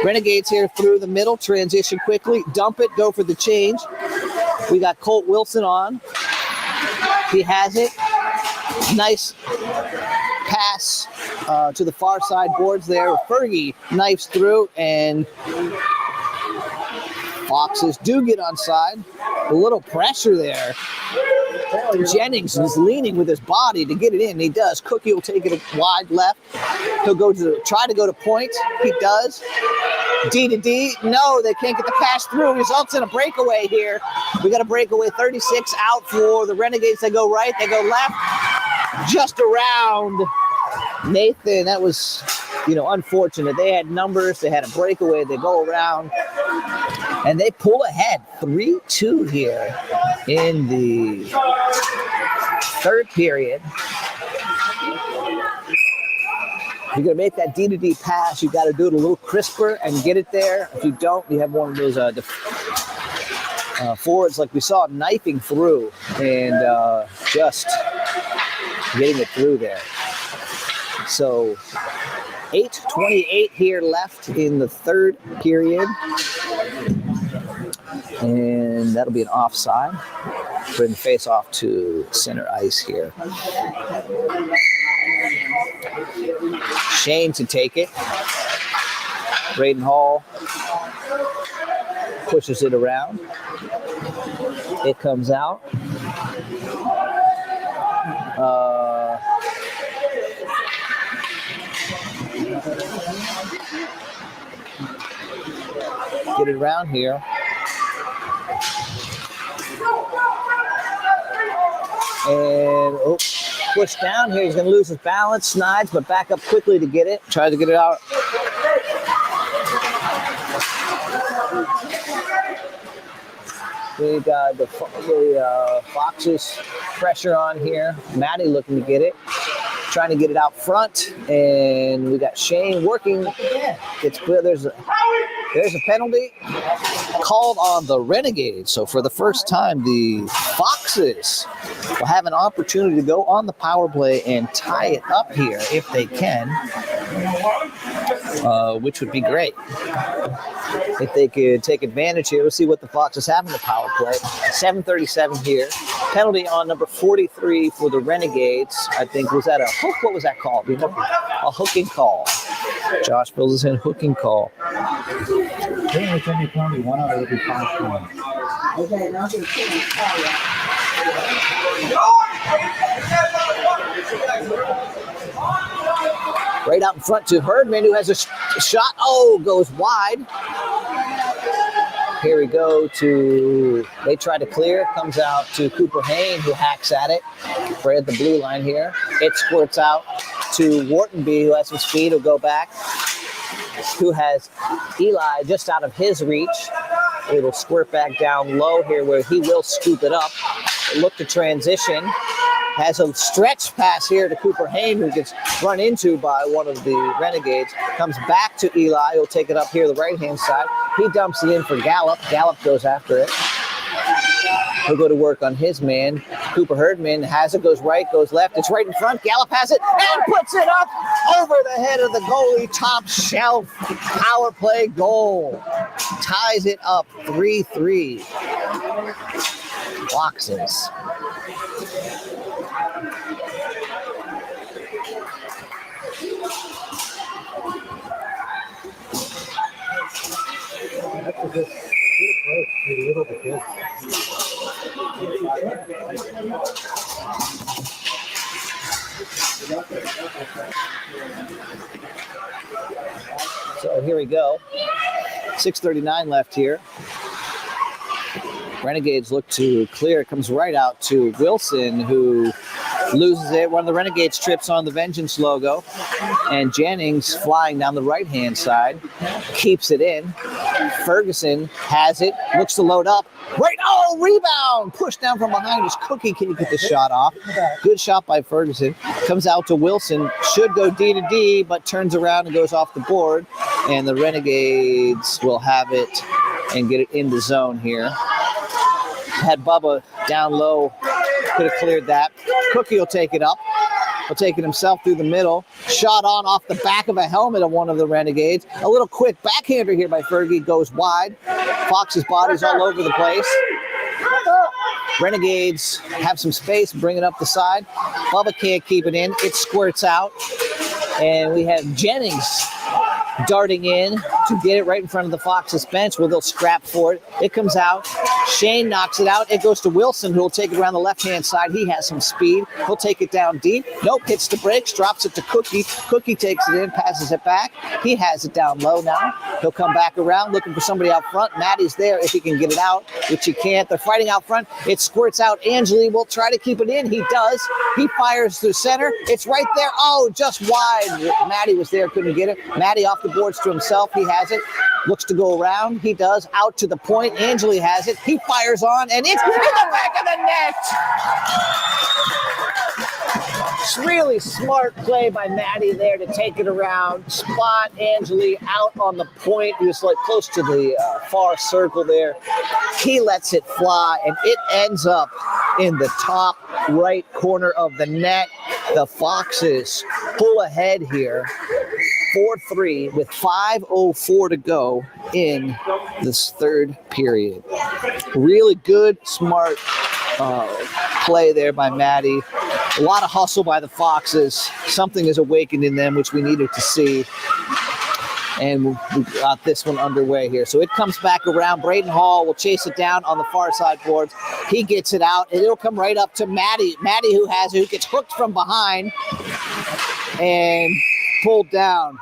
S1: Renegades here through the middle, transition quickly, dump it, go for the change. We got Colt Wilson on. He has it. Nice pass to the far side boards there. Fergie knifes through, and Foxes do get onside. A little pressure there. Jennings is leaning with his body to get it in. He does. Cookie will take it wide left. He'll try to go to point. He does. D to D. No, they can't get the pass through. Results in a breakaway here. We got a breakaway. 36 out for the Renegades. They go right. They go left. Just around Nathan. That was, unfortunate. They had numbers. They had a breakaway. They go around. And they pull ahead 3-2 here in the third period. You're going to make that D-to-D pass. You got to do it a little crisper and get it there. If you don't, you have one of those forwards like we saw knifing through and just getting it through there. So 8:28 here left in the third period. And that'll be an offside. Bring the face off to center ice here. Shane to take it. Braden Hall pushes it around. It comes out. Get it around here. And push down here. He's going to lose his balance. Snides, but back up quickly to get it. Tries to get it out. We got the Foxes pressure on here. Maddie looking to get it. Trying to get it out front. And we got Shane working. It's clear. There's a penalty called on the Renegades. So for the first time, the Foxes will have an opportunity to go on the power play and tie it up here if they can, which would be great. If they could take advantage here, we'll see what the Foxes have in the power play. 7:37 here. Penalty on number 43 for the Renegades. I think, was that a hook? What was that called? A hooking call. Josh Bills is in hooking call.
S2: Pretty much any penalty, 1 out of every 5 points. Okay, now I'm
S1: Right out in front to Herdman, who has a shot. Oh, goes wide. Here we go they try to clear. Comes out to Cooper Hain, who hacks at it. Right at the blue line here. It squirts out to Whartonby, who has some speed. Will go back. Who has Eli just out of his reach. It'll squirt back down low here where he will scoop it up. Look to transition. Has a stretch pass here to Cooper Hain, who gets run into by one of the Renegades. Comes back to Eli. He'll take it up here the right-hand side. He dumps it in for Gallup. Gallup goes after it. He'll go to work on his man. Cooper Herdman has it, goes right, goes left. It's right in front. Gallup has it and puts it up over the head of the goalie. Top shelf power play goal. Ties it up 3-3. Foxes.
S2: That's a good approach. A little bit good.
S1: So here we go. 6:39 left here. Renegades look to clear. It comes right out to Wilson, who loses it. One of the Renegades trips on the Vengeance logo. And Jennings, flying down the right-hand side, keeps it in. Ferguson has it, looks to load up. Right, oh, rebound! Pushed down from behind his Cookie. Can you get the shot off? Good shot by Ferguson. Comes out to Wilson. Should go D to D, but turns around and goes off the board. And the Renegades will have it and get it in the zone here. Had Bubba down low. Could have cleared that. Cookie will take it up. He'll take it himself through the middle. Shot on off the back of a helmet of one of the Renegades. A little quick backhander here by Fergie goes wide. Fox's body's all over the place. Renegades have some space, bring it up the side. Bubba can't keep it in. It squirts out. And we have Jennings darting in to get it right in front of the Fox's bench where they'll scrap for it. It comes out. Shane knocks it out. It goes to Wilson, who will take it around the left-hand side. He has some speed. He'll take it down deep. Nope, hits the brakes, drops it to Cookie. Cookie takes it in, passes it back. He has it down low now. He'll come back around looking for somebody out front. Maddie's there if he can get it out, which he can't. They're fighting out front. It squirts out. Angeli will try to keep it in. He does. He fires to center. It's right there. Oh, just wide. Maddie was there, couldn't get it. Maddie off the boards to himself. He has it. Looks to go around. He does. Out to the point. Angeli has it. He fires on, and it's in the back of the net. It's really smart play by Maddie there to take it around, spot Angeli out on the point. He was like close to the far circle there. He lets it fly, and it ends up in the top right corner of the net. The Foxes pull ahead here. 4-3 with 5:04 to go in this third period. Really good, smart play there by Maddie. A lot of hustle by the Foxes. Something is awakened in them, which we needed to see. And we got this one underway here. So it comes back around. Braden Hall will chase it down on the far side boards. He gets it out, and it'll come right up to Maddie. Maddie, who gets hooked from behind and pulled down.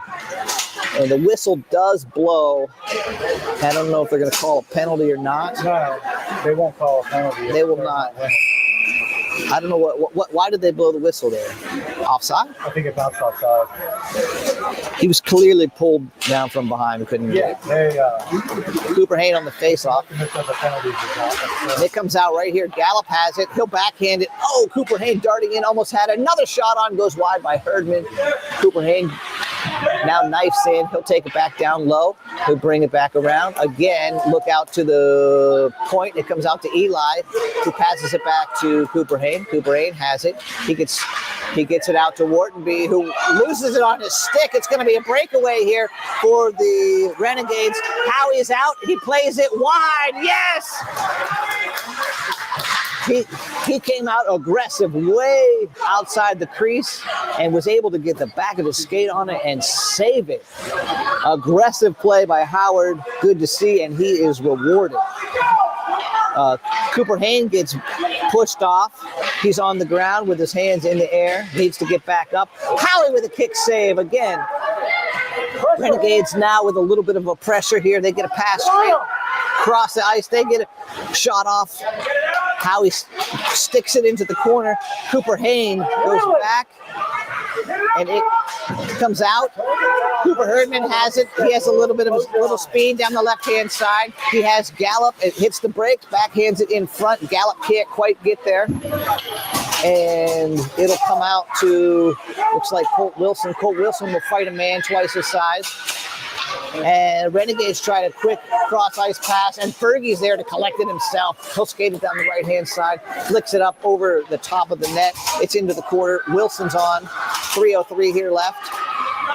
S1: And the whistle does blow. I don't know if they're going to call a penalty or not.
S2: No, they won't call a penalty.
S1: They will not. I don't know why did they blow the whistle there? Offside?
S2: I think it bounced offside.
S1: He was clearly pulled down from behind. Couldn't get it. Cooper Hain on the face-off. It comes out right here. Gallup has it. He'll backhand it. Oh, Cooper Hain darting in. Almost had another shot on. Goes wide by Herdman. Cooper Hain now knifes in. He'll take it back down low. He'll bring it back around. Again, look out to the point. It comes out to Eli, who passes it back to Cooper Hain. Cooper Hain has it. He gets it out to Whartonby, who loses it on his stick. It's going to be a breakaway here for the Renegades. Howie is out. He plays it wide. Yes! He came out aggressive way outside the crease and was able to get the back of his skate on it and save it. Aggressive play by Howard. Good to see, and he is rewarded. Cooper Hain gets pushed off. He's on the ground with his hands in the air. Needs to get back up. Howie with a kick save again. Renegades now with a little bit of a pressure here. They get a pass straight across the ice. They get a shot off. Howie sticks it into the corner. Cooper Hain goes back, and it comes out. Cooper Herdman has it. He has a little bit of a little speed down the left-hand side. He has Gallup. It hits the brakes, backhands it in front. Gallup can't quite get there. And it'll come out to, looks like Colt Wilson. Colt Wilson will fight a man twice his size. And Renegades try a quick cross-ice pass, and Fergie's there to collect it himself. He'll skate it down the right-hand side, flicks it up over the top of the net. It's into the corner. Wilson's on. 3:03 here left.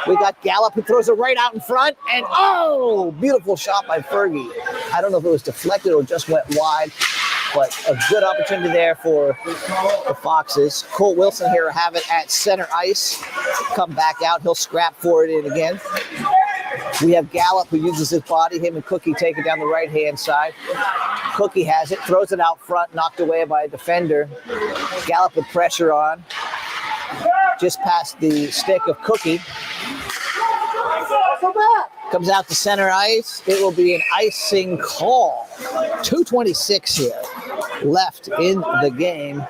S1: We got Gallup, who throws it right out in front, and oh, beautiful shot by Fergie. I don't know if it was deflected or just went wide, but a good opportunity there for the Foxes. Colt Wilson here have it at center ice. Come back out. He'll scrap for it in again. We have Gallup, who uses his body. Him and Cookie take it down the right-hand side. Cookie has it, throws it out front, knocked away by a defender. Gallup with pressure on. just past the stick of Cookie. Comes out to center ice. It will be an icing call. 2:26 here left in the game.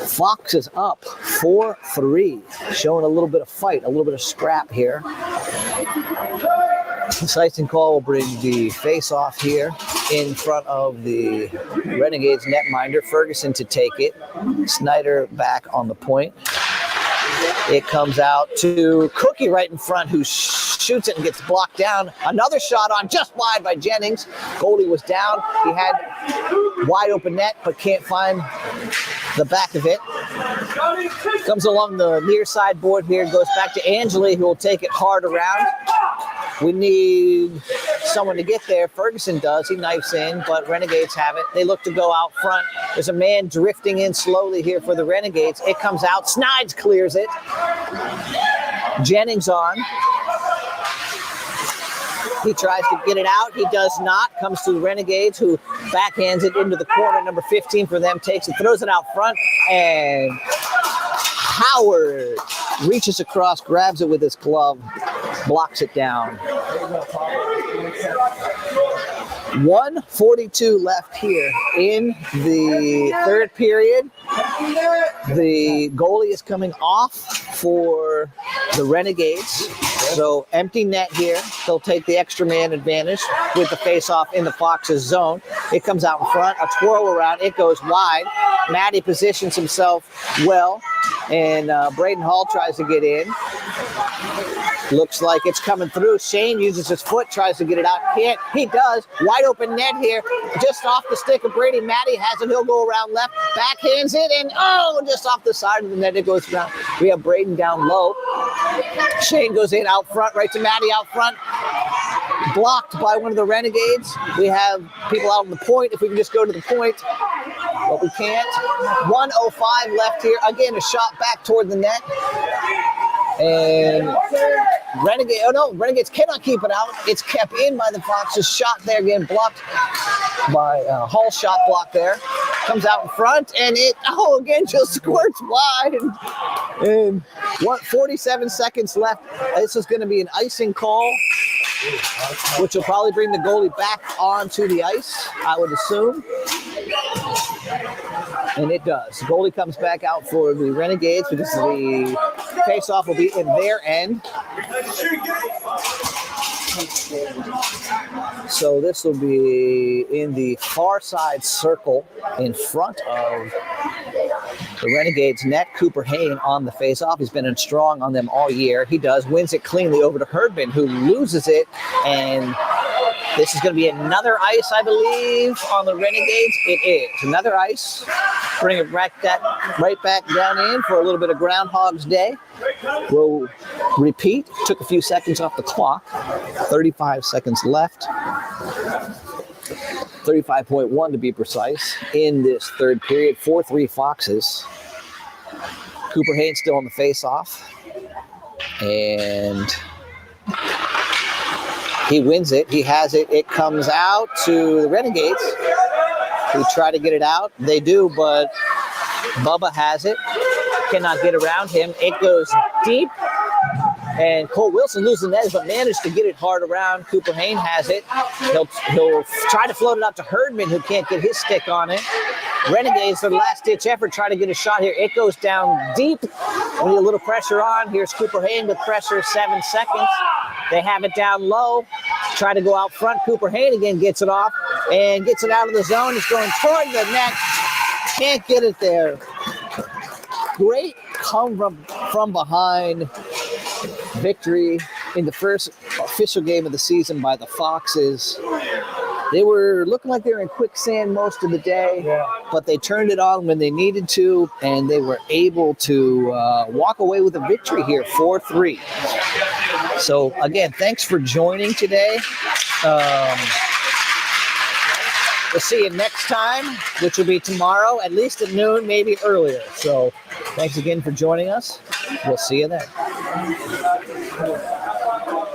S1: Fox is up 4-3, showing a little bit of fight, a little bit of scrap here. This icing call will bring the face-off here in front of the Renegades netminder. Ferguson to take it. Snyder back on the point. It comes out to Cookie right in front, who shoots it and gets blocked down. Another shot on just wide by Jennings. Goldie was down. He had wide open net, but can't find the back of it. Comes along the near side board here, goes back to Angeli, who will take it hard around. We need someone to get there. Ferguson does. He knifes in, but Renegades have it. They look to go out front. There's a man drifting in slowly here for the Renegades. It comes out. Snides clears it. Jennings on. He tries to get it out. He does not. Comes to the Renegades, who backhands it into the corner. Number 15 for them takes it, throws it out front, and Howard reaches across, grabs it with his glove, blocks it down. 1:42 left here in the third period. The goalie is coming off for the Renegades. So empty net here. They'll take the extra man advantage with the face-off in the Fox's zone. It comes out in front, a twirl around. It goes wide. Matty positions himself well, and Braden Hall tries to get in. Looks like it's coming through. Shane uses his foot, tries to get it out. Can't. He does. Wide open net here. Just off the stick of Brady. Matty has it. He'll go around left. Backhands it, and just off the side of the net it goes around. We have Braden down low. Shane goes in out front, right to Matty out front. Blocked by one of the Renegades. We have people out on the point. If we can just go to the point, but we can't. 1:05 left here. Again, a shot back toward the net. And Renegades cannot keep it out. It's kept in by the Foxes. Shot there again, blocked by Hall. Shot block there. Comes out in front, and again just squirts wide. And 47 seconds left. This is going to be an icing call, which will probably bring the goalie back onto the ice, I would assume. And it does. The goalie comes back out for the Renegades because the face-off will be in their end. So this will be in the far side circle in front of the Renegades net. Cooper Hain on the face-off. He's been strong on them all year. He does. Wins it cleanly over to Herdman, who loses it. And this is going to be another ice, I believe, on the Renegades. It is. Another ice. Bring it right back down in for a little bit of Groundhog's Day. We'll repeat. Took a few seconds off the clock. 35 seconds left. 35.1 to be precise in this third period. 4-3 Foxes. Cooper Haynes still on the face-off. And he wins it. He has it. It comes out to the Renegades, who try to get it out. They do, but Bubba has it. Cannot get around him. It goes deep. And Cole Wilson loses the net, but managed to get it hard around. Cooper Hain has it. He'll try to float it out to Herdman, who can't get his stick on it. Renegades, for the last-ditch effort, try to get a shot here. It goes down deep. We need a little pressure on. Here's Cooper Hain with pressure, 7 seconds. They have it down low. Try to go out front. Cooper Hain again gets it off and gets it out of the zone. It's going toward the net. Can't get it there. Great come from behind victory in the first official game of the season by the Foxes. They were looking like they were in quicksand most of the day, but they turned it on when they needed to, and they were able to walk away with a victory here, 4-3. So, again, thanks for joining today. We'll see you next time, which will be tomorrow, at least at noon, maybe earlier. So, thanks again for joining us. We'll see you then.